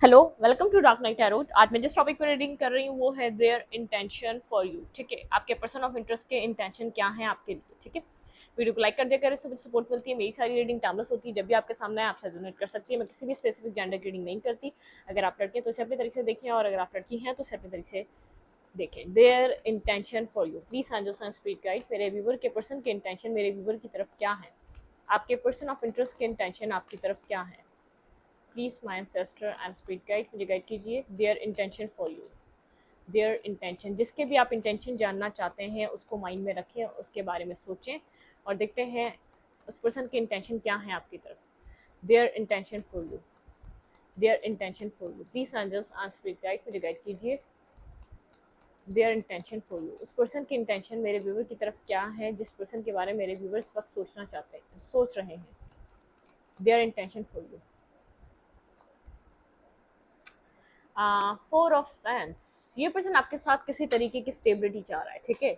Hello, welcome to dark night tarot. आज मैं जिस टॉपिक पर रीडिंग कर रही हूँ वो है देयर इंटेंशन फॉर यू। ठीक है, आपके पर्सन ऑफ इंटरेस्ट के इंटेंशन क्या है आपके लिए। ठीक है, वीडियो को लाइक कर दिया करें, इससे मुझे सपोर्ट मिलती है। मेरी सारी रीडिंग टाइमलेस होती है, जब भी आपके सामने आपसे डोनेट कर सकती है। मैं किसी भी स्पेसिफिक जेंडर की रीडिंग नहीं करती। अगर आप लड़के हैं तो इसे अपने तरीके से देखें, और अगर आप लड़की हैं तो इसे अपने तरीके से देखें। Their intention for you, please angels and spirit guide, मेरे व्यूवर के पर्सन के इंटेंशन मेरे व्यूवर की तरफ क्या है। आपके पर्सन ऑफ इंटरेस्ट के इंटेंशन आपकी तरफ क्या है। Please my ancestor and spirit guide, मुझे गाइड कीजिए। Their intention for you, their intention, जिसके भी आप इंटेंशन जानना चाहते हैं उसको माइंड में रखें, उसके बारे में सोचें और देखते हैं उस पर्सन के इंटेंशन क्या है आपकी तरफ। Their intention for you, their intention for you, please angels and spirit guide, मुझे गाइड कीजिए। देयर इंटेंशन फॉर यू, उस पर्सन की इंटेंशन मेरे व्यूवर की तरफ क्या है, जिस पर्सन के बारे में मेरे व्यूवर इस वक्त सोचना चाहते हैं, सोच रहे हैं। There intention for you. Four of fans, ये पर्सन आपके साथ किसी तरीके की स्टेबिलिटी चाह रहा है। ठीक है,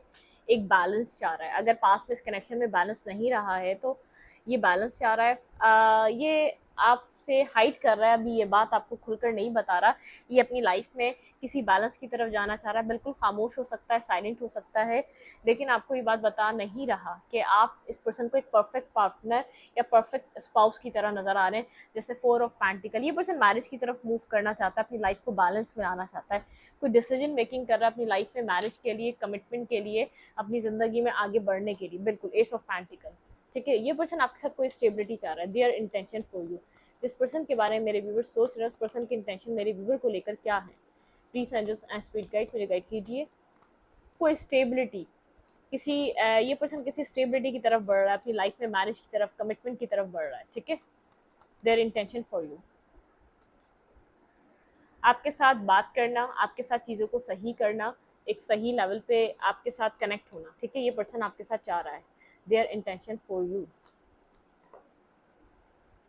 एक बैलेंस चाह रहा है। अगर पास में इस कनेक्शन में बैलेंस नहीं रहा है तो ये बैलेंस चाह रहा है। ये आपसे हाइड कर रहा है, अभी ये बात आपको खुलकर नहीं बता रहा। ये अपनी लाइफ में किसी बैलेंस की तरफ जाना चाह रहा है। बिल्कुल खामोश हो सकता है, साइलेंट हो सकता है, लेकिन आपको ये बात बता नहीं रहा कि आप इस पर्सन को एक परफेक्ट पार्टनर या परफेक्ट स्पाउस की तरह नजर आ रहे हैं। जैसे फोर ऑफ पेंटिकल, ये पर्सन मैरिज की तरफ मूव करना चाहता है, अपनी लाइफ को बैलेंस में लाना चाहता है, कोई डिसीजन मेकिंग कर रहा है अपनी लाइफ में, मैरिज के लिए, कमिटमेंट के लिए, अपनी जिंदगी में आगे बढ़ने के लिए। बिल्कुल एस ऑफ पेंटिकल। ठीक है, ये पर्सन आपके साथ कोई स्टेबिलिटी चाह रहा है। देयर इंटेंशन फॉर यू, जिस पर्सन के बारे में मेरे व्यूवर सोच रहे हैं उस पर्सन की इंटेंशन मेरे व्यूवर को लेकर क्या है। Please angels and spirit guide, मुझे गाइड कीजिए। कोई स्टेबिलिटी, किसी ये पर्सन किसी स्टेबिलिटी की तरफ बढ़ रहा है, अपनी लाइफ में मैरिज की तरफ, कमिटमेंट की तरफ बढ़ रहा है। ठीक है, देयर इंटेंशन फॉर यू, आपके साथ बात करना, आपके साथ चीज़ों को सही करना, एक सही लेवल पे आपके साथ कनेक्ट होना। ठीक है, ये पर्सन आपके साथ चाह रहा है। Their intention for you,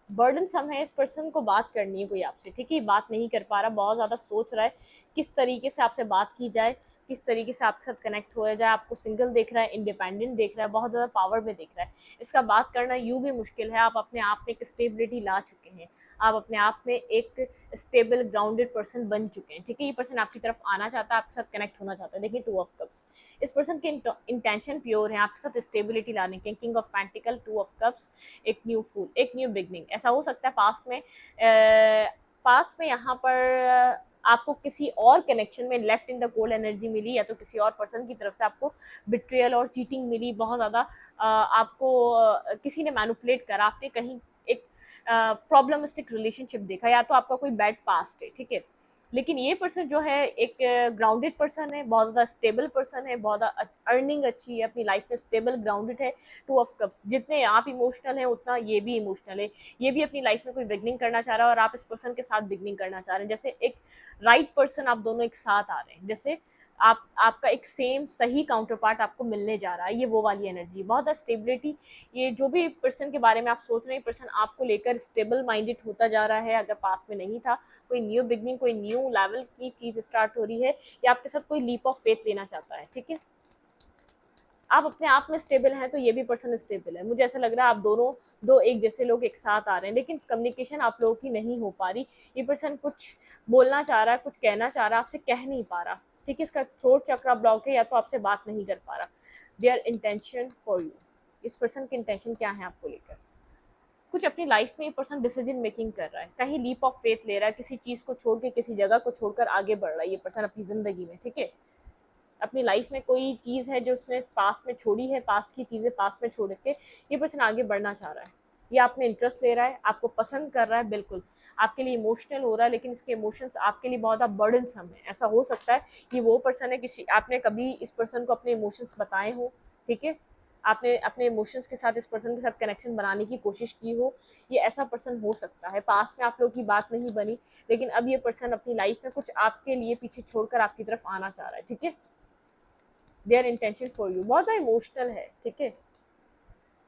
burdensome है, इस पर्सन को बात करनी है कोई आपसे। ठीक है, बात नहीं कर पा रहा, बहुत ज़्यादा सोच रहा है किस तरीके से आपसे बात की जाए, किस तरीके से आपके साथ कनेक्ट हो जाए। आपको सिंगल देख रहा है, इंडिपेंडेंट देख रहा है, बहुत ज़्यादा पावर में देख रहा है। इसका बात करना यूँ भी मुश्किल है। आप अपने आप में एक स्टेबिलिटी ला चुके हैं, आप अपने आप में एक स्टेबल ग्राउंडेड पर्सन बन चुके हैं। ठीक है, ये पर्सन आपकी तरफ आना चाहता है, आपके साथ कनेक्ट होना चाहता है। देखिए टू ऑफ कप्स, इस पर्सन के इंटेंशन प्योर है आपके साथ स्टेबिलिटी लाने के। King of pentacle, two of cups, एक न्यू फूल, एक न्यू बिगनिंग। ऐसा हो सकता है पास्ट में यहाँ पर आपको किसी और कनेक्शन में left in the cold energy मिली, या तो किसी और पर्सन की तरफ से आपको बिट्रियल और चीटिंग मिली। बहुत ज़्यादा आपको किसी ने मैनिपुलेट करा, आपने कहीं एक प्रॉब्लमिस्टिक रिलेशनशिप देखा, या तो आपका कोई बैड पास्ट है। ठीक है, लेकिन ये पर्सन जो है एक ग्राउंडेड पर्सन है, बहुत ज़्यादा स्टेबल पर्सन है, बहुत ज़्यादा अर्निंग अच्छी है, अपनी लाइफ में स्टेबल ग्राउंडेड है। टू ऑफ कप्स, जितने आप इमोशनल हैं उतना ये भी इमोशनल है। ये भी अपनी लाइफ में कोई बिगनिंग करना चाह रहा है और आप इस पर्सन के साथ बिगनिंग करना चाह रहे हैं। जैसे एक राइट पर्सन, आप दोनों एक साथ आ रहे हैं, जैसे आपका एक सेम सही काउंटर पार्ट आपको मिलने जा रहा है। ये वो वाली एनर्जी, बहुत ज़्यादा स्टेबिलिटी। ये जो भी पर्सन के बारे में आप सोच रहे हैं, पर्सन आपको लेकर स्टेबल माइंडेड होता जा रहा है। अगर पास में नहीं था, कोई न्यू बिगनिंग, कोई न्यू लेवल की चीज़ स्टार्ट हो रही है, या आपके साथ कोई लीप ऑफ फेथ लेना चाहता है। ठीक है, आप अपने आप में स्टेबल हैं तो ये भी पर्सन स्टेबल है। मुझे ऐसा लग रहा है आप दोनों दो एक जैसे लोग एक साथ आ रहे हैं, लेकिन कम्युनिकेशन आप लोगों की नहीं हो पा रही। ये पर्सन कुछ बोलना चाह रहा है, कुछ कहना चाह रहा है, आपसे कह नहीं पा रहा। ठीक है, इसका थ्रोट चक्रा ब्लॉक है, या तो आपसे बात नहीं कर पा रहा। देयर इंटेंशन फॉर यू, इस पर्सन की इंटेंशन क्या है आपको लेकर। कुछ अपनी लाइफ में ये पर्सन डिसीजन मेकिंग कर रहा है, कहीं लीप ऑफ फेथ ले रहा है, किसी चीज़ को छोड़ के, किसी जगह को छोड़कर आगे बढ़ रहा है ये पर्सन अपनी ज़िंदगी में। ठीक है, अपनी लाइफ में कोई चीज़ है जो उसने पास्ट में छोड़ी है, पास्ट की चीज़ें पास्ट में छोड़ के ये पर्सन आगे बढ़ना चाह रहा है। ये आप में इंटरेस्ट ले रहा है, आपको पसंद कर रहा है, बिल्कुल आपके लिए इमोशनल हो रहा है, लेकिन इसके इमोशंस आपके लिए बहुत ज़्यादा बर्डनसम है। ऐसा हो सकता है कि वो पर्सन है, किसी आपने कभी इस पर्सन को अपने इमोशंस बताए हो। ठीक है, आपने अपने इमोशंस के साथ इस पर्सन के साथ कनेक्शन बनाने की कोशिश की हो, ये ऐसा पर्सन हो सकता है। पास्ट में आप लोगों की बात नहीं बनी, लेकिन अब ये पर्सन अपनी लाइफ में कुछ आपके लिए पीछे छोड़कर आपकी तरफ आना चाह रहा है। ठीक है, देयर इंटेंशन फॉर यू बहुत ज़्यादा इमोशनल है। ठीक है,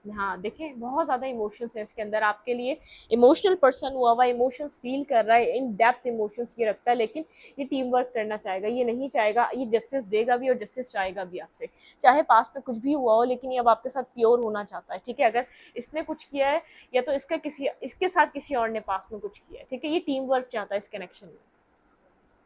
हाँ देखें, बहुत ज़्यादा इमोशंस हैं इसके अंदर आपके लिए। इमोशनल पर्सन हुआ हुआ, इमोशंस फील कर रहा है, इन डेप्थ इमोशंस ये रखता है, लेकिन ये टीम वर्क करना चाहेगा, ये नहीं चाहेगा, ये जस्टिस देगा भी और जस्टिस चाहेगा भी आपसे, चाहे पास्ट में कुछ भी हुआ हो, लेकिन ये अब आपके साथ प्योर होना चाहता है। ठीक है, अगर इसने कुछ किया है या तो इसके साथ किसी और ने पास्ट में कुछ किया है। ठीक है, ये टीम वर्क चाहता है इस कनेक्शन में।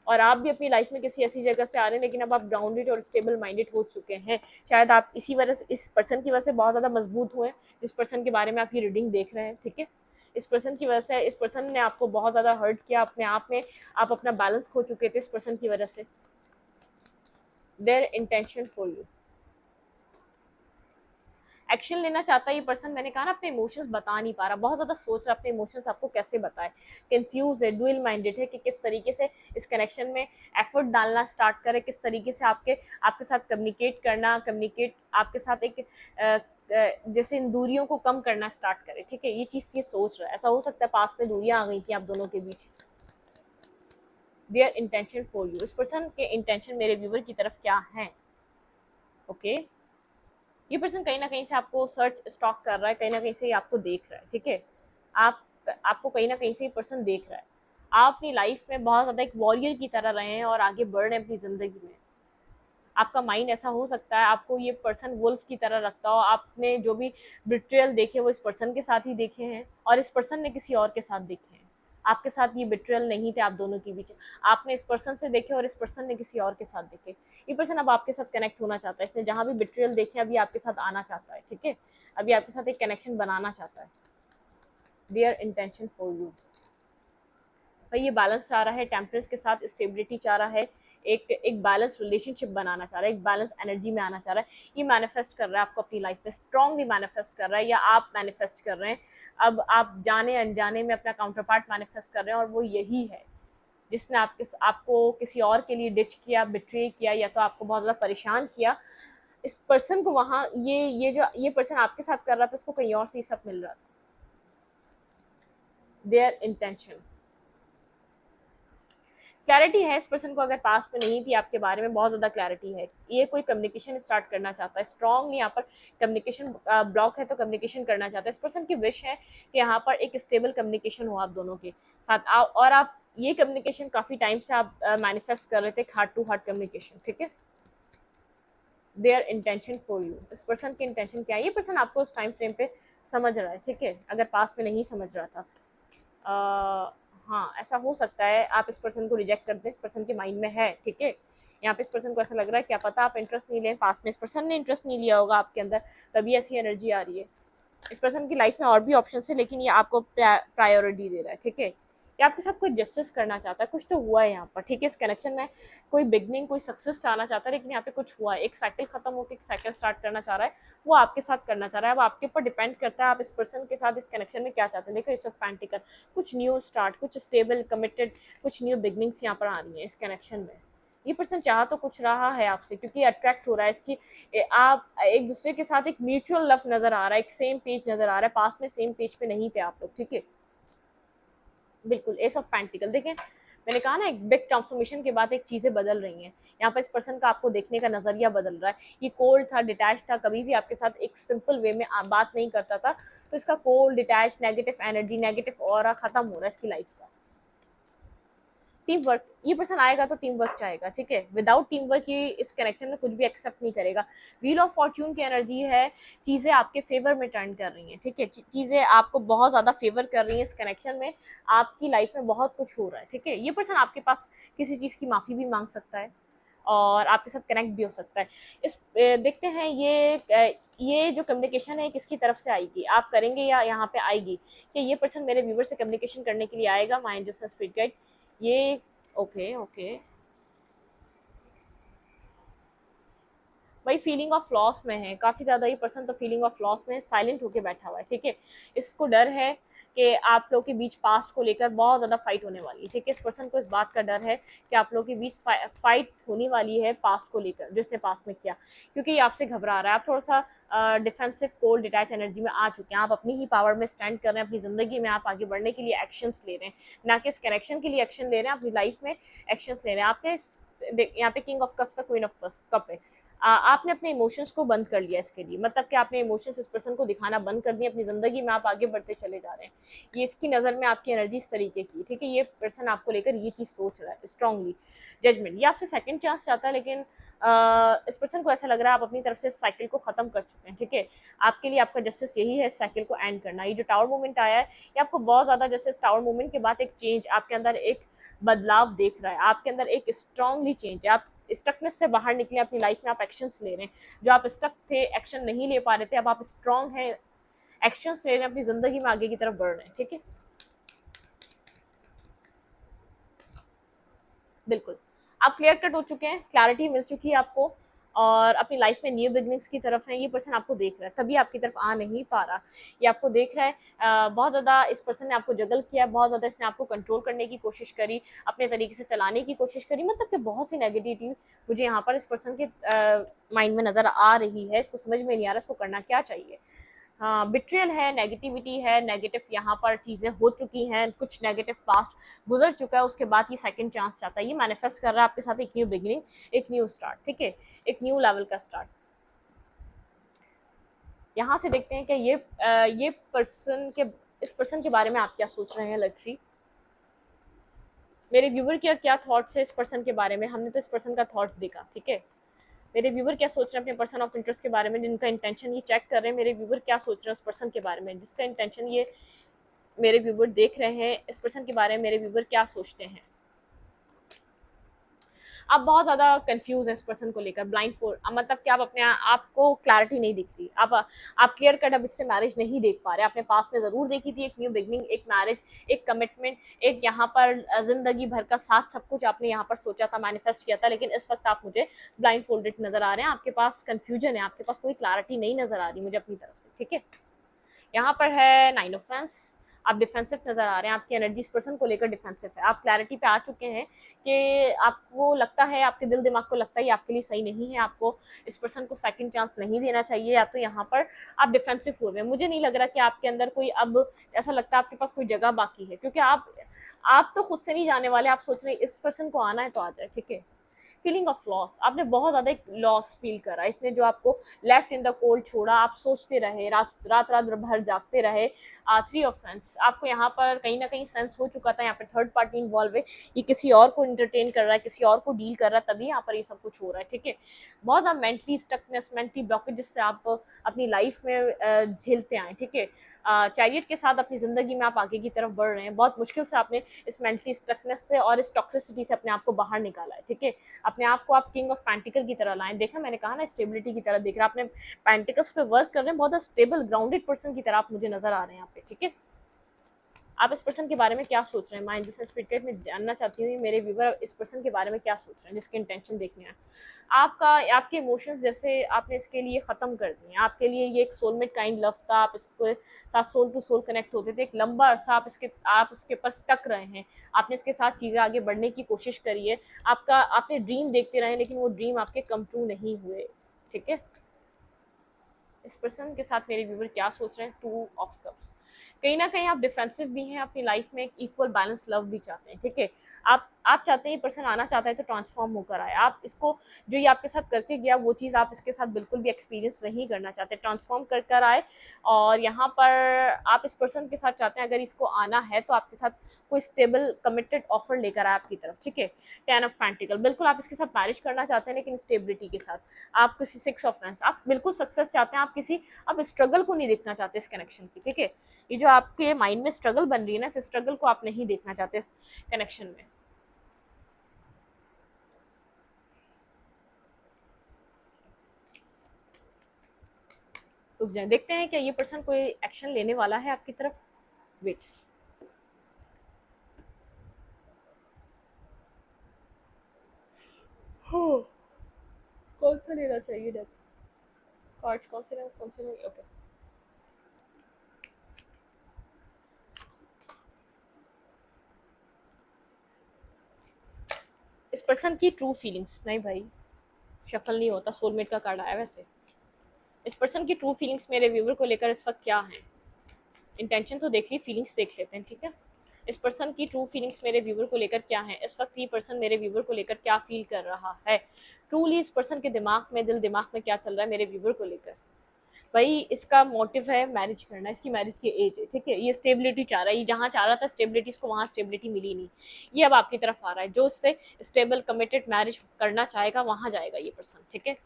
और आप भी अपनी लाइफ में किसी ऐसी जगह से आ रहे हैं, लेकिन अब आप ग्राउंडेड और स्टेबल माइंडेड हो चुके हैं। शायद आप इसी वजह से, इस पर्सन की वजह से बहुत ज़्यादा मजबूत हुए, जिस पर्सन के बारे में आप ये रीडिंग देख रहे हैं। ठीक है, इस पर्सन की वजह से, इस पर्सन ने आपको बहुत ज़्यादा हर्ट किया अपने आप में, आप अपना बैलेंस खो चुके थे इस पर्सन की वजह से। There intention for you, action लेना चाहता है ये पर्सन। मैंने कहा ना, अपने इमोशंस बता नहीं पा रहा, बहुत ज़्यादा सोच रहा है अपने इमोशंस आपको कैसे बताए, कंफ्यूज है, डुअल माइंडेड है कि किस तरीके से इस कनेक्शन में एफर्ट डालना स्टार्ट करे, किस तरीके से आपके साथ कम्युनिकेट आपके साथ एक जैसे इन दूरियों को कम करना स्टार्ट करे। ठीक है, ये चीज़ ये सोच रहा है। ऐसा हो सकता है पास में दूरियां आ गई थी आप दोनों के बीच। देयर इंटेंशन फॉर यू, इस पर्सन के इंटेंशन मेरे व्यूवर की तरफ क्या है। ओके, ये पर्सन कहीं ना कहीं से आपको सर्च स्टॉक कर रहा है, कहीं ना कहीं से ये आपको देख रहा है। ठीक है, आपको कहीं ना कहीं से ये पर्सन देख रहा है। आप अपनी लाइफ में बहुत ज़्यादा एक वॉरियर की तरह रहे हैं और आगे बढ़ रहे हैं अपनी ज़िंदगी में। आपका माइंड ऐसा हो सकता है, आपको ये पर्सन वुल्फ की तरह रखता हो, आपने जो भी बिट्रेयल देखे वो इस पर्सन के साथ ही देखे हैं, और इस पर्सन ने किसी और के साथ देखे हैं। आपके साथ ये बिट्रेयल नहीं थे आप दोनों के बीच, आपने इस पर्सन से देखे और इस पर्सन ने किसी और के साथ देखे। ये पर्सन अब आपके साथ कनेक्ट होना चाहता है, इसने जहाँ भी बिट्रेयल देखे अभी आपके साथ आना चाहता है। ठीक है, अभी आपके साथ एक कनेक्शन बनाना चाहता है। देयर इंटेंशन फॉर यू, भाई ये बैलेंस चाह रहा है, टेम्परेंस के साथ स्टेबिलिटी चाह रहा है, एक बैलेंस रिलेशनशिप बनाना चाह रहा है, एक बैलेंस एनर्जी में आना चाह रहा है। ये मैनिफेस्ट कर रहा है आपको अपनी लाइफ में, स्ट्रांगली मैनिफेस्ट कर रहा है, या आप मैनिफेस्ट कर रहे हैं। अब आप जाने अनजाने में अपना काउंटर पार्ट मैनिफेस्ट कर रहे हैं, और वो यही है जिसने आपको किसी और के लिए डिच किया, बिट्रे किया, या तो आपको बहुत ज़्यादा परेशान किया। इस पर्सन को वहाँ ये पर्सन आपके साथ कर रहा था, उसको कहीं और से ये सब मिल रहा था। देयर इंटेंशन, क्लैरिटी है इस पर्सन को, अगर पास में नहीं थी आपके बारे में बहुत ज़्यादा क्लैरिटी है। ये कोई कम्युनिकेशन स्टार्ट करना चाहता है स्ट्रांगली, यहाँ पर कम्युनिकेशन ब्लॉक है तो कम्युनिकेशन करना चाहता है। इस पर्सन की विश है कि यहाँ पर एक स्टेबल कम्युनिकेशन हो आप दोनों के साथ, और आप ये कम्युनिकेशन काफ़ी टाइम से आप मैनिफेस्ट कर रहे थे, हार्ट टू हार्ट कम्युनिकेशन। ठीक है, देयर इंटेंशन फॉर यू, इस पर्सन की इंटेंशन क्या है। ये पर्सन आपको उस टाइम फ्रेम पे समझ रहा है। ठीक है, अगर पास में नहीं समझ रहा था, हाँ ऐसा हो सकता है आप इस पर्सन को रिजेक्ट कर दें, इस पर्सन के माइंड में है। ठीक है, यहाँ पे इस पर्सन को ऐसा लग रहा है, क्या पता आप इंटरेस्ट नहीं लें, पास में इस पर्सन ने इंटरेस्ट नहीं लिया होगा आपके अंदर, तभी ऐसी एनर्जी आ रही है। इस पर्सन की लाइफ में और भी ऑप्शन है, लेकिन ये आपको प्रायोरिटी दे रहा है। ठीक है, ये आपके साथ कोई जस्टिस करना चाहता है, कुछ तो हुआ है यहाँ पर। ठीक है, इस कनेक्शन में कोई बिगनिंग, कोई सक्सेस लाना चाहता है, लेकिन यहाँ पे कुछ हुआ है, एक साइकिल खत्म होकर एक साइकिल स्टार्ट करना चाह रहा है, वो आपके साथ करना चाह रहा है। अब आपके ऊपर डिपेंड करता है आप इस पर्सन के साथ इस कनेक्शन में क्या चाहते हैं। देखो इस ऑफ पेंटिकल, कुछ न्यू स्टार्ट, कुछ स्टेबल कमिटेड, कुछ न्यू बिगनिंग्स यहाँ पर आ रही हैं इस कनेक्शन में। ये पर्सन चाह तो कुछ रहा है आपसे, क्योंकि अट्रैक्ट हो रहा है इसकी, आप एक दूसरे के साथ एक म्यूचुअल लव नजर आ रहा है, एक सेम पेज नजर आ रहा है, पास में सेम पेज पे नहीं थे आप लोग। ठीक है, बिल्कुल एस ऑफ पेंटिकल। देखें मैंने कहा ना, एक बिग ट्रांसफॉर्मेशन के बाद एक चीज़ें बदल रही हैं यहाँ पर। इस पर्सन का आपको देखने का नज़रिया बदल रहा है। ये कोल्ड था, डिटैच था, कभी भी आपके साथ एक सिंपल वे में बात नहीं करता था, तो इसका cold, detach, negative energy, negative aura खत्म हो रहा है इसकी लाइफ का। टीम वर्क, ये पर्सन आएगा तो टीम वर्क चाहेगा। ठीक है, विदाउट टीम वर्क ये इस कनेक्शन में कुछ भी एक्सेप्ट नहीं करेगा। व्हील ऑफ फॉर्च्यून की एनर्जी है, चीज़ें आपके फेवर में टर्न कर रही हैं। ठीक है, चीज़ें आपको बहुत ज़्यादा फेवर कर रही हैं इस कनेक्शन में, आपकी लाइफ में बहुत कुछ हो रहा है। ठीक है, ये पर्सन आपके पास किसी चीज़ की माफ़ी भी मांग सकता है और आपके साथ कनेक्ट भी हो सकता है। देखते हैं ये जो कम्युनिकेशन है किसकी तरफ से आएगी, आप करेंगे या यहाँ पे आएगी कि ये पर्सन मेरे व्यूवर से कम्युनिकेशन करने के लिए आएगा। माइंड जैसा स्पिरिट गाइड, ये ओके भाई फीलिंग ऑफ लॉस में है काफ़ी ज़्यादा। ये पर्सन तो फीलिंग ऑफ लॉस में साइलेंट होके बैठा हुआ है। ठीक है, इसको डर है कि आप लोगों के बीच पास्ट को लेकर बहुत ज़्यादा फाइट होने वाली है। ठीक है, इस पर्सन को इस बात का डर है कि आप लोगों के बीच फाइट होने वाली है पास्ट को लेकर, जिसने पास्ट में किया, क्योंकि ये आपसे घबरा रहा है। आप थोड़ा सा डिफेंसिव, कोल्ड, डिटैच एनर्जी में आ चुके हैं। आप अपनी ही पावर में स्टैंड कर रहे हैं, अपनी ज़िंदगी में आप आगे बढ़ने के लिए एक्शंस ले रहे हैं, ना कि इस कनेक्शन के लिए एक्शन ले रहे हैं, अपनी लाइफ में एक्शंस ले रहे हैं। आपने यहाँ पे king of cups, queen of cup है, आपने अपने इमोशंस को बंद कर लिया इसके लिए, मतलब कि आपने इमोशंस इस पर्सन को दिखाना बंद कर दिए, अपनी ज़िंदगी में आप आगे बढ़ते चले जा रहे हैं। ये इसकी नज़र में आपकी एनर्जी इस तरीके की, ठीक है, ये पर्सन आपको लेकर ये चीज़ सोच रहा है स्ट्रांगली। जजमेंट, ये आपसे सेकंड चांस चाहता है, लेकिन इस पर्सन को ऐसा लग रहा है आप अपनी तरफ से इस साइकिल को ख़त्म कर चुके हैं, ठीक है। आपके लिए आपका जस्टिस यही है, इस साइकिल को एंड करना। ये जो टावर मूवमेंट आया है, ये आपको बहुत ज़्यादा, जैसे इस टावर मूवमेंट के बाद एक चेंज, आपके अंदर एक बदलाव देख रहा है, आपके अंदर एक स्ट्रांगली चेंज है। आप स्टकनेस से बाहर निकले, अपनी लाइफ में आप एक्शंस ले रहे हैं। जो आप स्टक थे, एक्शन नहीं ले पा रहे थे, अब आप स्ट्रांग हैं, एक्शंस ले रहे हैं, अपनी ज़िंदगी में आगे की तरफ बढ़ रहे हैं, ठीक है। बिल्कुल, आप क्लियर कट हो चुके हैं, क्लैरिटी मिल चुकी है आपको, और अपनी लाइफ में न्यू बिगनिंग्स की तरफ है। ये पर्सन आपको देख रहा है, तभी आपकी तरफ आ नहीं पा रहा। ये आपको देख रहा है, बहुत ज़्यादा इस पर्सन ने आपको जगल किया, बहुत ज़्यादा इसने आपको कंट्रोल करने की कोशिश करी, अपने तरीके से चलाने की कोशिश करी, मतलब कि बहुत सी नेगेटिविटी मुझे यहाँ पर इस पर्सन के माइंड में नज़र आ रही है। इसको समझ में नहीं आ रहा इसको करना क्या चाहिए। हाँ, बिट्रियल है, नेगेटिविटी है, नेगेटिव यहाँ पर चीज़ें हो चुकी हैं, कुछ नेगेटिव पास्ट गुजर चुका है, उसके बाद ये सेकंड चांस चाहता है। ये मैनिफेस्ट कर रहा है आपके साथ एक न्यू बिगिनिंग, एक न्यू स्टार्ट, ठीक है, एक न्यू लेवल का स्टार्ट। यहाँ से देखते हैं कि ये पर्सन के, इस पर्सन के बारे में आप क्या सोच रहे हैं। लेट्स सी मेरे व्यूवर क्या क्या थॉट्स है इस पर्सन के बारे में। हमने तो इस पर्सन का थॉट्स देखा, ठीक है। मेरे व्यूवर क्या सोच रहे हैं अपने पर्सन ऑफ इंटरेस्ट के बारे में, जिनका इंटेंशन ये चेक कर रहे हैं। मेरे व्यूवर क्या सोच रहे हैं उस पर्सन के बारे में, जिसका इंटेंशन ये मेरे व्यूवर देख रहे हैं। इस पर्सन के बारे में मेरे व्यूवर क्या सोचते हैं। आप बहुत ज़्यादा कंफ्यूज हैं इस पर्सन को लेकर, ब्लाइंड फोर, मतलब कि आप अपने आपको क्लैरिटी नहीं दिख रही। आप क्लियर कट अब इससे मैरिज नहीं देख पा रहे। आपने पास में ज़रूर देखी थी एक न्यू बिगनिंग, एक मैरिज, एक कमिटमेंट, एक यहाँ पर ज़िंदगी भर का साथ, सब कुछ आपने यहाँ पर सोचा था, मैनिफेस्ट किया था। लेकिन इस वक्त आप मुझे ब्लाइंड फोल्डेड नज़र आ रहे हैं, आपके पास कन्फ्यूजन है, आपके पास कोई क्लैरिटी नहीं नज़र आ रही मुझे अपनी तरफ से, ठीक है। यहाँ पर है 9 ऑफ फैंस, आप डिफेंसिव नज़र आ रहे हैं, आपकी एनर्जी इस पर्सन को लेकर डिफेंसिव है। आप क्लैरिटी पे आ चुके हैं कि आपको लगता है, आपके दिल दिमाग को लगता है ये आपके लिए सही नहीं है, आपको इस पर्सन को सेकंड चांस नहीं देना चाहिए, या तो यहाँ पर आप डिफेंसिव हो रहे हैं। मुझे नहीं लग रहा कि आपके अंदर कोई, अब ऐसा लगता है आपके पास कोई जगह बाकी है, क्योंकि आप तो खुद से नहीं जाने वाले। आप सोच रहे हैं इस पर्सन को आना है तो आ जाए, ठीक है। फीलिंग ऑफ लॉस, आपने बहुत ज़्यादा एक लॉस फील करा, इसने जो आपको लेफ्ट इन द कोल्ड छोड़ा, आप सोचते रहे, रात रात रात भर जागते रहे। 3 ऑफ सेंस, आपको यहाँ पर कहीं ना कहीं सेंस हो चुका था यहाँ पे थर्ड पार्टी इन्वॉल्व है, ये किसी और को इंटरटेन कर रहा है, किसी और को डील कर रहा है, तभी यहाँ पर ये सब कुछ हो रहा है, ठीक है। बहुत ज़्यादा मेंटली स्टकनेस, मेंटली ब्लॉकेज जिससे आप अपनी लाइफ में झेलते आए, ठीक है। चैरियट के साथ अपनी ज़िंदगी में आप आगे की तरफ बढ़ रहे हैं। बहुत मुश्किल से आपने इस मेंटली स्टकनेस से और इस टॉक्सिसिटी से अपने आप को बाहर निकाला है, ठीक है। अपने आप को आप किंग ऑफ पेंटिकल की तरह लाएं। देखा, मैंने कहा ना, स्टेबिलिटी की तरह दिख रहा है। आपने पेंटिकल्स पे वर्क कर रहे हैं, बहुत स्टेबल ग्राउंडेड पर्सन की तरह आप मुझे नजर आ रहे हैं यहाँ पे, ठीक है। आप इस पर्सन के बारे में क्या सोच रहे हैं, माइंड जिस स्पिरिट में जानना चाहती हूँ मेरे व्यूवर, इस पर्सन के बारे में क्या सोच रहे हैं, जिसके इंटेंशन देखने हैं। आपके इमोशंस जैसे आपने इसके लिए ख़त्म कर दिए। आपके लिए ये एक सोलमेट काइंड लव था, आप इसके साथ सोल टू सोल कनेक्ट होते थे। एक लंबा अरसा आप इसके ऊपर स्टक रहे हैं, आपने इसके साथ चीज़ें आगे बढ़ने की कोशिश करी है। आपने ड्रीम देखते रहे, लेकिन वो ड्रीम आपके कम ट्रू नहीं हुए, ठीक है। इस पर्सन के साथ मेरे व्यूवर क्या सोच रहे हैं, 2 ऑफ कप्स। कहीं ना कहीं आप डिफेंसिव भी हैं, अपनी लाइफ में एक इक्वल बैलेंस लव भी चाहते हैं, ठीक है। आप चाहते हैं ये पर्सन आना चाहता है तो ट्रांसफॉर्म होकर आए। आप इसको, जो ये आपके साथ करके गया, वो चीज़ आप इसके साथ बिल्कुल भी एक्सपीरियंस नहीं करना चाहते, ट्रांसफॉर्म कर आए। और यहाँ पर आप इस पर्सन के साथ चाहते हैं, अगर इसको आना है तो आपके साथ कोई स्टेबल कमिटेड ऑफर लेकर आए आपकी तरफ, ठीक है। 10 ऑफ पेंटिकल, बिल्कुल आप इसके साथ मैरिज करना चाहते हैं, लेकिन स्टेबिलिटी के साथ। आप किसी 6 ऑफ फैंस, आप बिल्कुल सक्सेस चाहते हैं, आप स्ट्रगल को नहीं देखना चाहते इस कनेक्शन की, ठीक है। ये जो आपके माइंड में स्ट्रगल बन रही है ना, इस स्ट्रगल को आप नहीं देखना चाहते इस कनेक्शन में। रुक जाए, देखते हैं क्या ये पर्सन कोई एक्शन लेने वाला है आपकी तरफ। वेट, कौन सा लेना चाहिए डेप कार्ड, कौन से लेना, कौन से नहीं, ओके। इस पर्सन की ट्रू फीलिंग्स, नहीं भाई शफल नहीं होता, सोलमेट का कार्ड आया वैसे। इस पर्सन की ट्रू फीलिंग्स मेरे व्यूवर को लेकर इस वक्त क्या है। इंटेंशन तो देख ली, फीलिंग्स देख लेते हैं, ठीक है। इस पर्सन की ट्रू फीलिंग्स मेरे व्यूवर को लेकर क्या है, इस वक्त ये पर्सन मेरे व्यूवर को लेकर क्या फील कर रहा है, ट्रूली इस पर्सन के दिमाग में, दिल दिमाग में क्या चल रहा है मेरे व्यूवर को लेकर। भाई इसका मोटिव है मैरिज करना, इसकी मैरिज की एज है, ठीक है, ये स्टेबिलिटी चाह रहा है, ये जहाँ चाह रहा था स्टेबिलिटी, इसको वहाँ स्टेबिलिटी मिली नहीं, ये अब आपकी तरफ आ रहा है, जो इससे स्टेबल कमिटेड मैरिज करना चाहेगा वहाँ जाएगा ये पर्सन, ठीक है।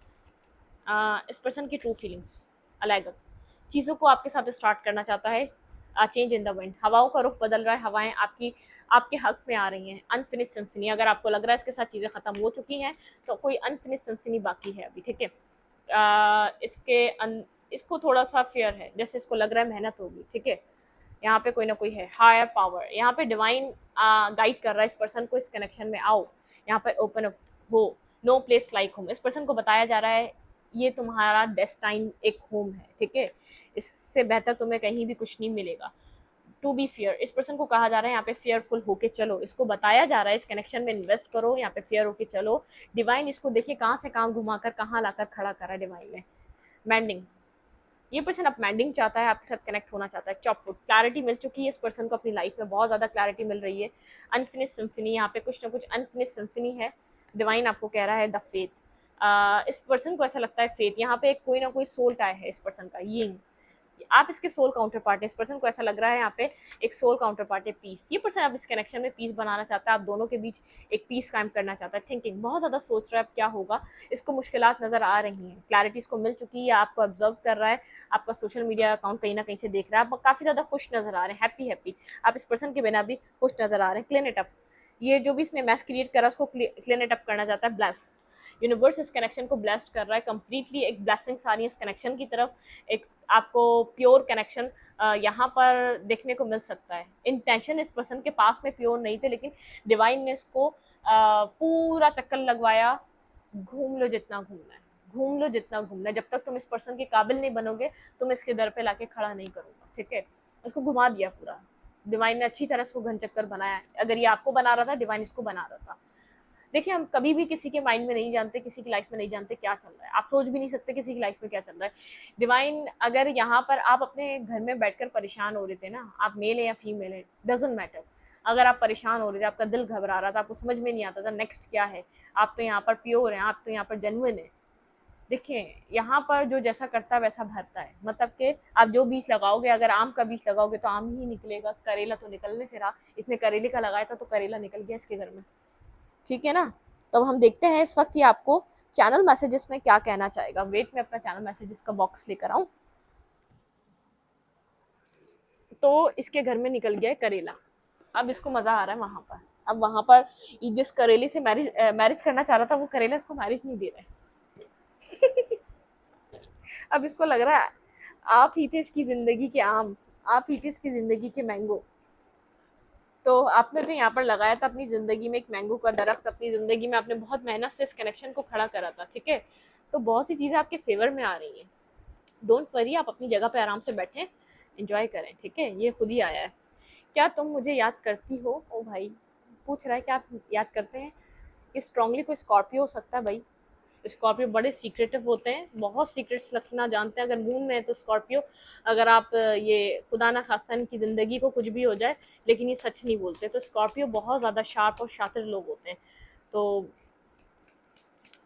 इस पर्सन की ट्रू फीलिंग्स अलग, चीज़ों को आपके साथ स्टार्ट करना चाहता है, चेंज इन द विंड, हवाओं का रुख बदल रहा है, हवाएं आपके हक में आ रही हैं, अनफिनिश सिम्फनी, अगर आपको लग रहा है इसके साथ चीज़ें ख़त्म हो चुकी हैं तो कोई अनफिनिश सिम्फनी बाकी है अभी, ठीक है। इसको थोड़ा सा फेयर है, जैसे इसको लग रहा है मेहनत होगी, ठीक है, यहाँ पे कोई ना कोई है हायर पावर, यहाँ पे डिवाइन गाइड कर रहा है इस पर्सन को, इस कनेक्शन में आओ, यहाँ पे ओपन अप हो, नो प्लेस लाइक होम, इस पर्सन को बताया जा रहा है ये तुम्हारा डेस्टाइन एक होम है, ठीक है, इससे बेहतर तुम्हें कहीं भी कुछ नहीं मिलेगा। टू बी फेयर, इस पर्सन को कहा जा रहा है यहाँ पे फेयरफुल होके चलो, इसको बताया जा रहा है इस कनेक्शन में इन्वेस्ट करो, यहाँ पे फेयर होके चलो। डिवाइन इसको देखिए कहाँ से कहाँ घुमाकर कहाँ लाकर खड़ा करा डिवाइन ने। मैंडिंग, ये पर्सन अब मैंडिंग चाहता है, आपके साथ कनेक्ट होना चाहता है। चॉप फुट, क्लैरिटी मिल चुकी है इस पर्सन को अपनी लाइफ में, बहुत ज़्यादा क्लैरिटी मिल रही है। अनफिनिश सिम्फनी, यहाँ पे कुछ ना कुछ अनफिनिश सिम्फनी है, डिवाइन आपको कह रहा है द फेथ। इस पर्सन को ऐसा लगता है फेथ, यहाँ पे कोई ना कोई सोल टाई है इस पर्सन का, यिंग, आप इसके सोल काउंटर पार्ट है, इस पर्सन को ऐसा लग रहा है यहाँ पे एक सोल काउंटर पार्ट है पीस, ये पर्सन अब इस कनेक्शन में पीस बनाना चाहता है, आप दोनों के बीच एक पीस कायम करना चाहता है। थिंकिंग, बहुत ज़्यादा सोच रहा है अब क्या होगा, इसको मुश्किलात नज़र आ रही हैं, क्लैरिटी इसको मिल चुकी है, आपको ऑब्जर्व कर रहा है, आपका सोशल मीडिया अकाउंट कहीं ना कहीं से देख रहा है, आप काफ़ी ज़्यादा खुश नज़र आ रहे हैं, हैप्पी हैप्पी, आप इस पर्सन के बिना भी खुश नज़र आ रहे हैं। क्लीन इट अप, ये जो भी इसने मैस क्रिएट करा उसको क्लीन इट अप करना चाहता है। ब्लेस, यूनिवर्स इस कनेक्शन को ब्लेस्ड कर रहा है कंप्लीटली, एक ब्लेसिंग्स आ रही है इस कनेक्शन की तरफ, एक आपको प्योर कनेक्शन यहाँ पर देखने को मिल सकता है। इंटेंशन इस पर्सन के पास में प्योर नहीं थे, लेकिन डिवाइन ने इसको पूरा चक्कर लगवाया, घूम लो जितना घूमना है, घूम लो जितना घूमना है, जब तक तुम इस पर्सन के काबिल नहीं बनोगे तुम इसके दर पे लाके खड़ा नहीं करूँगा, ठीक है। उसको घुमा दिया पूरा, डिवाइन ने अच्छी तरह इसको घन चक्कर बनाया, अगर ये आपको बना रहा था डिवाइन इसको बना रहा था। देखिए हम कभी भी किसी के माइंड में नहीं जानते, किसी की लाइफ में नहीं जानते क्या चल रहा है, आप सोच भी नहीं सकते किसी की लाइफ में क्या चल रहा है। डिवाइन, अगर यहाँ पर आप अपने घर में बैठकर परेशान हो रहे थे ना, आप मेल है या फीमेल है डजेंट मैटर, अगर आप परेशान हो रहे थे, आपका दिल घबरा रहा था, आपको समझ में नहीं आता था नेक्स्ट क्या है, आप तो यहाँ पर प्योर हैं, आप तो यहाँ पर जेन्युइन है। देखिए यहाँ पर जो जैसा करता है वैसा भरता है, मतलब कि आप जो बीज लगाओगे, अगर आम का बीज लगाओगे तो आम ही निकलेगा, करेला तो निकलने से रहा, इसने करेले का लगाया था तो करेला निकल गया इसके घर में, ठीक है ना। तो हम देखते हैं इस वक्त ये आपको चैनल मैसेजेस में क्या कहना चाहेगा। वेट में अपना चैनल मैसेजेस का बॉक्स लेकर आऊं। तो इसके घर में निकल गया है करेला, अब इसको मजा आ रहा है वहां पर, अब वहां पर जिस करेले से मैरिज करना चाह रहा था वो करेला इसको मैरिज नहीं दे रहा है। अब इसको लग रहा है आप ही थे इसकी जिंदगी के आम, आप ही थे इसकी जिंदगी के मैंगो। तो आपने जो यहाँ पर लगाया था अपनी ज़िंदगी में एक मैंगो का दरख्त, अपनी ज़िंदगी में आपने बहुत मेहनत से इस कनेक्शन को खड़ा करा था, ठीक है। तो बहुत सी चीज़ें आपके फेवर में आ रही हैं, डोंट वरी, आप अपनी जगह पे आराम से बैठें, एंजॉय करें, ठीक है। ये खुद ही आया है। क्या तुम मुझे याद करती हो? ओ भाई पूछ रहा है कि आप याद करते हैं। ये स्ट्रांगली कोई स्कॉर्पियो हो सकता है भाई, स्कॉर्पियो बड़े सीक्रेटिव होते हैं, बहुत सीक्रेट्स रखना जानते हैं, अगर मून में है तो स्कॉर्पियो, अगर आप ये खुदा ना खास्ता इनकी ज़िंदगी को कुछ भी हो जाए लेकिन ये सच नहीं बोलते, तो स्कॉर्पियो बहुत ज़्यादा शार्प और शातिर लोग होते हैं। तो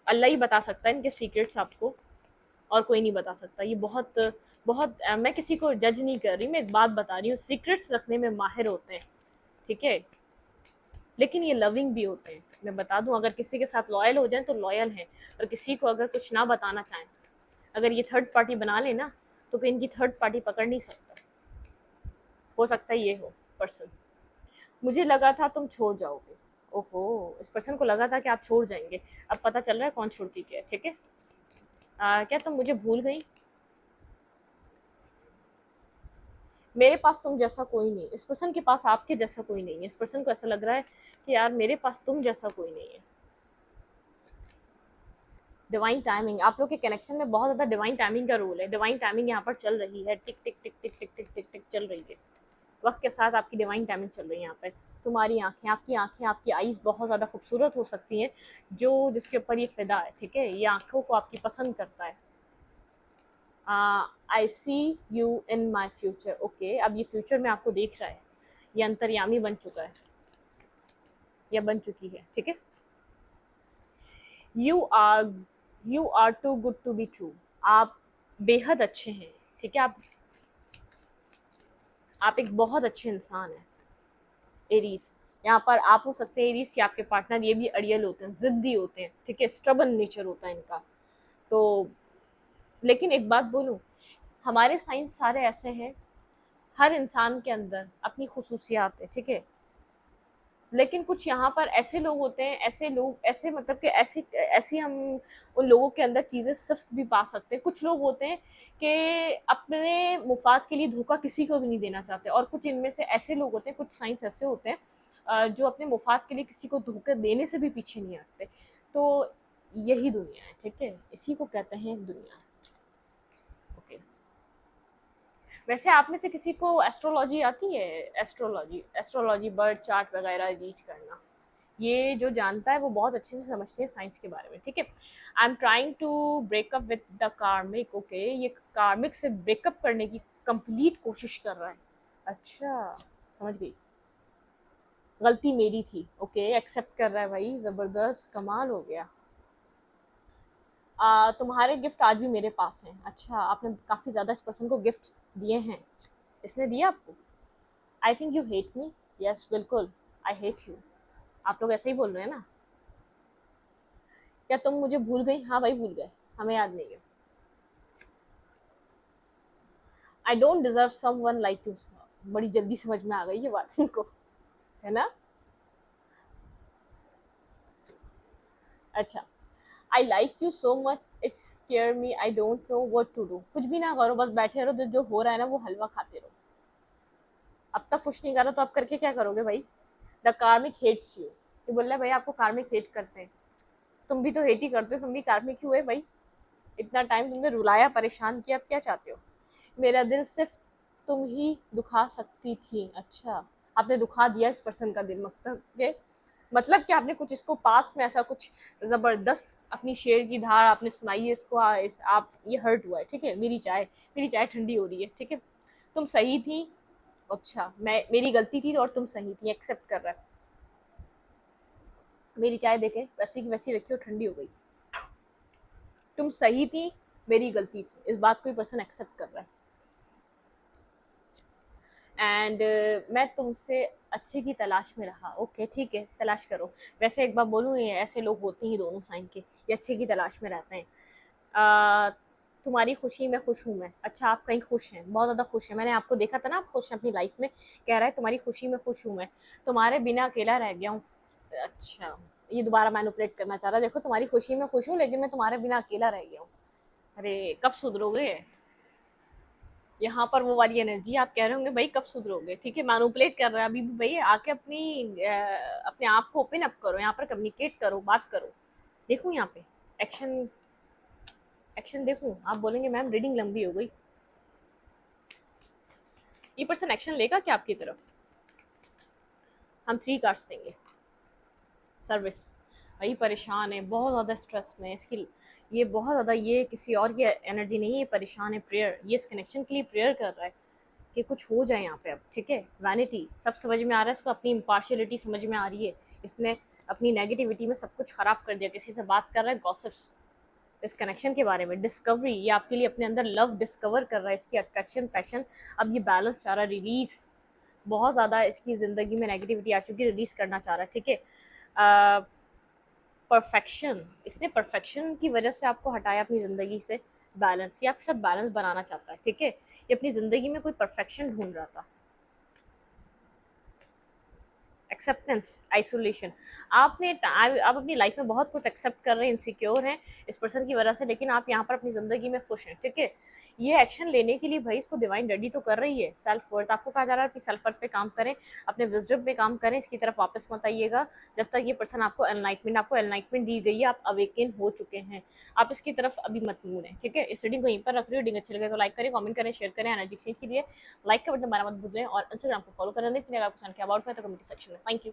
अल्लाह ही बता सकता है इनके सीक्रेट्स आपको, और कोई नहीं बता सकता। ये बहुत बहुत मैं किसी को जज नहीं कर रही, मैं एक बात बता रही हूँ, सीक्रेट्स रखने में माहिर होते हैं, ठीक है, लेकिन ये लविंग भी होते हैं। मैं बता दूं, अगर किसी के साथ लॉयल हो जाएं तो लॉयल हैं, और किसी को अगर कुछ ना बताना चाहें, अगर ये थर्ड पार्टी बना लेना तो फिर इनकी थर्ड पार्टी पकड़ नहीं सकता। हो सकता है ये हो पर्सन। मुझे लगा था तुम छोड़ जाओगे, ओहो, इस पर्सन को लगा था कि आप छोड़ जाएंगे, अब पता चल रहा है कौन छोड़ती क्या है, ठीक है। क्या तुम मुझे भूल गई? मेरे पास तुम जैसा कोई नहीं, इस पर्सन के पास आपके जैसा कोई नहीं है, इस पर्सन को ऐसा लग रहा है कि यार मेरे पास तुम जैसा कोई नहीं है। डिवाइन टाइमिंग, आप लोग के कनेक्शन में बहुत ज़्यादा डिवाइन टाइमिंग का रोल है, डिवाइन टाइमिंग यहाँ पर चल रही है, टिक टिक टिक टिक टिक टिक टिक टिक चल रही है, वक्त के साथ आपकी डिवाइन टाइमिंग चल रही है यहाँ पर। तुम्हारी आंखें, आपकी आईज़ बहुत ज़्यादा खूबसूरत हो सकती हैं, जो जिसके ऊपर ये फ़िदा है, ठीक है, ये आँखों को आपकी पसंद करता है। I see you in my future, okay, अब ये फ्यूचर में आपको देख रहा है, ये अंतर्यामी बन चुका है या बन चुकी है, ठीक है। You are you are too good to be true. आप बेहद अच्छे हैं, ठीक है। आप एक बहुत अच्छे इंसान हैं एरीज। यहाँ पर आप हो सकते हैं एरीज या आपके पार्टनर, ये भी अड़ियल होते हैं, जिद्दी होते हैं, ठीक है, स्ट्रबन नेचर होता है इनका। तो लेकिन एक बात बोलूं, हमारे साइंस सारे ऐसे हैं, हर इंसान के अंदर अपनी खुसूसियात है, ठीक है। लेकिन कुछ यहाँ पर ऐसे लोग होते हैं, ऐसे मतलब कि ऐसी ऐसी हम उन लोगों के अंदर चीज़ें सिर्फ भी पा सकते हैं। कुछ लोग होते हैं कि अपने मुफाद के लिए धोखा किसी को भी नहीं देना चाहते, और कुछ इनमें से ऐसे लोग होते हैं, कुछ साइंस ऐसे होते हैं जो अपने मुफाद के लिए किसी को धोखा देने से भी पीछे नहीं हटते। तो यही दुनिया है, ठीक है, इसी को कहते हैं दुनिया। ओके, वैसे आप में से किसी को एस्ट्रोलॉजी आती है? एस्ट्रोलॉजी बर्थ चार्ट वगैरह रीड करना, ये जो जानता है वो बहुत अच्छे से समझते हैं साइंस के बारे में, ठीक है। I am trying to breakup with the karmic. Okay, ये कार्मिक से ब्रेकअप करने की कंप्लीट कोशिश कर रहा है। अच्छा, समझ गई, गलती मेरी थी। ओके, एक्सेप्ट कर रहा है भाई, ज़बरदस्त, कमाल हो गया। तुम्हारे गिफ्ट आज भी मेरे पास हैं। अच्छा, आपने काफ़ी ज़्यादा इस पर्सन को गिफ्ट दिए हैं। इसने दिया आपको? I think you hate me. Yes, बिल्कुल, आई हेट यू। आप लोग ऐसे ही बोल रहे हैं ना। क्या तुम मुझे भूल गई? हाँ भाई, भूल गए, हमें याद नहीं है। I don't deserve someone like you. बड़ी जल्दी समझ में आ गई ये बात इनको, है ना। अच्छा, I like you so much, it's scare me, I don't know what to do. कुछ भी ना करो, बस बैठे रहो, जो हो रहा है ना वो हलवा खाते रहो। अब तक कुछ नहीं करो तो अब करके क्या करोगे भाई? द कार्मिक हेट्स यू। ये बोल रहा है भाई आपको कार्मिक हेट करते हैं। तुम भी तो हेट ही करते हो, तुम भी कार्मिक ही हुए भाई। इतना टाइम तुमने रुलाया, परेशान किया, अब क्या चाहते हो? मेरा दिल सिर्फ तुम ही दुखा सकती थी। अच्छा, आपने दुखा दिया इस पर्सन का दिल, मतलब कि आपने कुछ इसको पास में ऐसा कुछ ज़बरदस्त अपनी शेर की धार आपने सुनाई है इसको, आप ये हर्ट हुआ है, ठीक है। मेरी चाय ठंडी हो रही है, ठीक है। तुम सही थी। अच्छा, मेरी गलती थी और तुम सही थी, एक्सेप्ट कर रहा है। मेरी चाय देखे वैसी की वैसी रखी और ठंडी हो गई। तुम सही थी, मेरी गलती थी, इस बात को ये पर्सन एक्सेप्ट कर रहा है। एंड मैं तुमसे अच्छे की तलाश में रहा। ओके, ठीक है, तलाश करो। वैसे एक बार बोलूँ, ये ऐसे लोग होते हैं दोनों साइन के, ये अच्छे की तलाश में रहते हैं। तुम्हारी खुशी में खुश हूँ मैं। अच्छा, आप कहीं खुश हैं, बहुत ज़्यादा खुश हैं। मैंने आपको देखा था ना, आप खुश हैं अपनी लाइफ में। कह रहा है तुम्हारी खुशी में खुश हूँ मैं, तुम्हारे बिना अकेला रह गया हूँ। अच्छा, ये दोबारा मैनिपुलेट करना चाह रहा है। देखो, तुम्हारी खुशी में खुश हूँ लेकिन मैं तुम्हारे बिना अकेला रह गया हूँ। अरे, कब सुधरोगे? यहाँ पर वो वाली एनर्जी, आप कह रहे होंगे भाई कब सुधरोगे, ठीक है। मैनिपुलेट कर रहा है अभी भी भाई, आके अपने आप को ओपन अप करो, यहाँ पर कम्युनिकेट करो, बात करो। देखो यहाँ पे एक्शन, एक्शन देखूं? आप बोलेंगे मैम रीडिंग लंबी हो गई। ये पर्सन एक्शन लेगा क्या आपकी तरफ? हम 3 कार्ड्स देंगे। सर्विस, वही परेशान है, बहुत ज़्यादा स्ट्रेस में इसकी, ये बहुत ज़्यादा, ये किसी और की एनर्जी नहीं है, ये परेशान है। प्रेयर, ये इस कनेक्शन के लिए प्रेयर कर रहा है कि कुछ हो जाए यहाँ पे अब, ठीक है। वैनिटी, सब समझ में आ रहा है इसको, अपनी इम्पार्शियलिटी समझ में आ रही है। इसने अपनी नेगेटिविटी में सब कुछ ख़राब कर दिया। किसी से बात कर रहा है, गॉसिप्स इस कनेक्शन के बारे में। डिस्कवरी, ये आपके लिए अपने अंदर लव डिस्कवर कर रहा है, इसकी अट्रैक्शन, पैशन, अब ये बैलेंस चाह रहा है, रिलीज। बहुत ज़्यादा इसकी ज़िंदगी में नेगेटिविटी आ चुकी है, रिलीज़ करना चाह रहा है, ठीक है। परफेक्शन, इसने परफेक्शन की वजह से आपको हटाया अपनी ज़िंदगी से। बैलेंस, ये आपके साथ बैलेंस बनाना चाहता है, ठीक है। ये अपनी ज़िंदगी में कोई परफेक्शन ढूंढ रहा था। एक्सेप्टेंस, आइसोलेशन, आप अपनी लाइफ में बहुत कुछ एक्सेप्ट कर रहे हैं, इनसिक्योर हैं इस पर्सन की वजह से, लेकिन आप यहाँ पर अपनी ज़िंदगी में खुश हैं, ठीक है। ये एक्शन लेने के लिए भाई इसको डिवाइन रेडी तो कर रही है। सेल्फ वर्थ, आपको कहा जा रहा है अपनी सेल्फ वर्थ पे काम करें, अपने विजडम पे काम करें, इसकी तरफ वापस मत आइएगा जब तक ये पर्सन आपको एनलाइटमेंट दी गई है, आप अवेकन हो चुके हैं, आप इसकी तरफ अभी मत मुड़ें, ठीक है। इस रीडिंग को यहीं पर रख रही हूँ। रीडिंग अच्छी लगे तो लाइक करें, कमेंट करें, शेयर करें। एनर्जी एक्सचेंज के लिए लाइक का बटन दबाना मत भूलें और इंस्टाग्राम को फॉलो करें। अगर आपको जानना है अबाउट में तो कमेंट सेक्शन में। Thank you.